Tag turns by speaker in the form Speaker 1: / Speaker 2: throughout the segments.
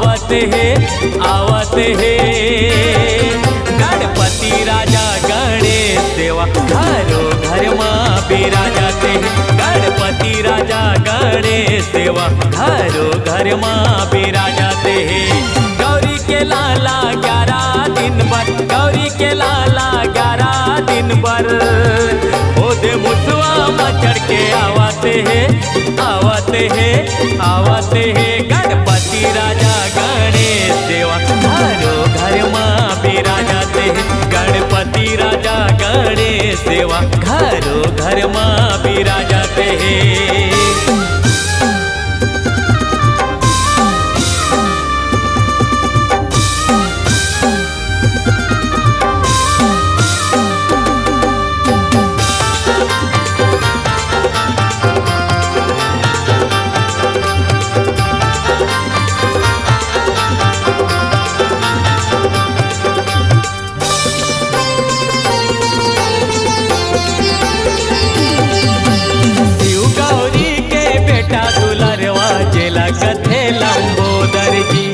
Speaker 1: आवते है गणपति राजा गणेश देवा घरों घर माँ बिराजते हैं। गणपति राजा गणेश देवा घरों घर माँ बिराजते हैं। गौरी के लाला 11 दिन भर, गौरी के लाला 11 दिन भर ओदे मुसवा मचड़ के आवते हैं गणपति राजा गणेश देवा घरों घर माँ बिराजते हैं। गणपति राजा गणेश देवा घरों घर माँ बिराजते हैं। कथे लंबोदर जी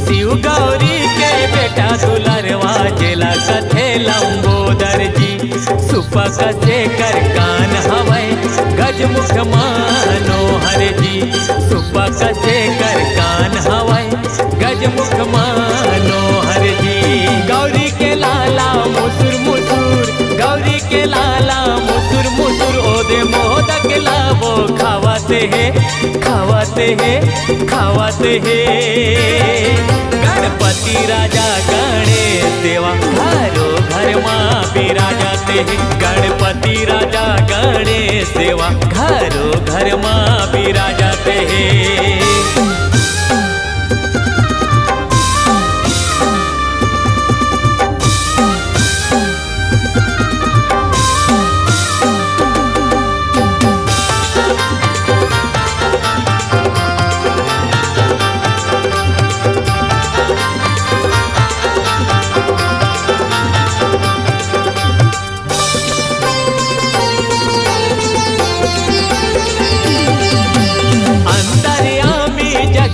Speaker 1: शिव गौरी के बेटा दुलरवा जेला कथे लंबोदर जी। सुपा कसे कर कान हवै गजमुख मनोहर जी। सुपा कसे कर कान हवै गजमुख मनोहर जी। गौरी के लाला मुसुर मुसुर, गौरी के लाला मुसुर मुसुर ओदे मोदक लावो खावते हैं गणपति राजा गणेश देवा घरों घर माँ बिराजते हैं। गणपति राजा गणेश देवा घरों घर माँ बिराजते हैं।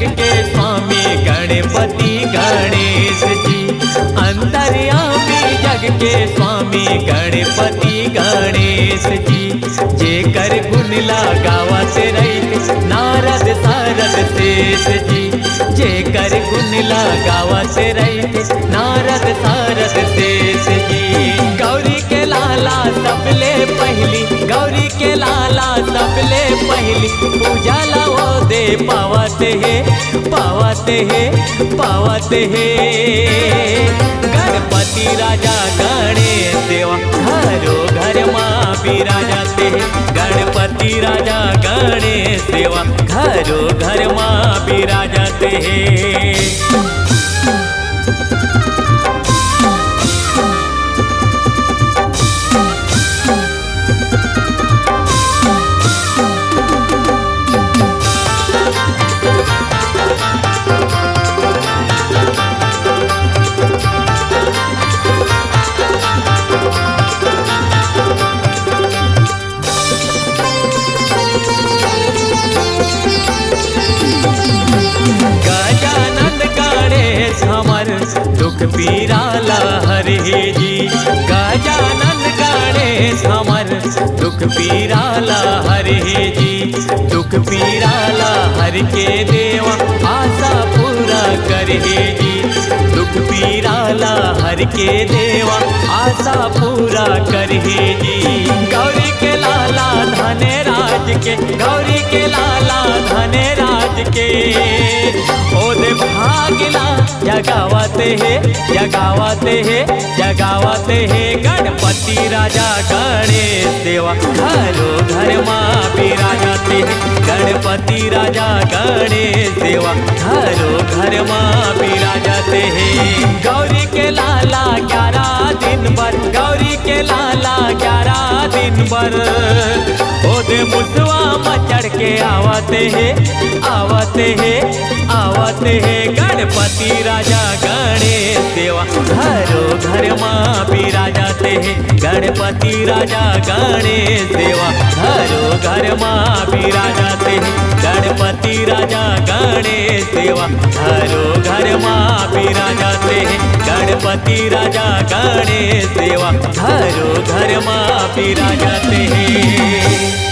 Speaker 1: के स्वामी गणपति गणेश जी। अंतर्यामी जग के स्वामी गणपति गणेश जी। जे कर गुण लगावत रहित नारद सारद शेष जी। जे कर गुण लगावत रहित नारद सारद शेष जी। गौरी के लाला सबले पहली, गौरी के लाला सबले पहली पूजा लाओ दे पावते हैं गणपति राजा गणेश देवा घरों घर माँ बिराजते हैं। गणपति राजा गणेश देवा घरों घर माँ बिराजते हैं। दुख पीरा लहर हे जी। गजानन गणेश हमर दुख पीरा लहर हे जी। दुख पीरा लहर के देवा आशा पूरा कर हे जी। दुख पीरा लहर के देवा आशा पूरा कर हे जी। गौरी के लाला धने राज के, गौरी के लाला धने राज के ओदे भागिला जगावते हैं गणपति राजा गणेश देवा घरों घर माँ बिराजते हैं। गणपति राजा गणेश देवा घरों घर माँ बिराजते हैं। गौरी के लाला 11 दिन भर, गौरी के लाला 11 दिन भर ओदे मुसवा चढ़ के आवते हैं गणपति राजा गणेश देवा घरों घर माँ बिराजते हैं गणपति राजा गणेश देवा घरों घर माँ बिराजते हैं गणपति राजा गणेश देवा घरों घर माँ बिराजते हैं गणपति राजा गणेश देवा घरों घर माँ बिराजते हैं।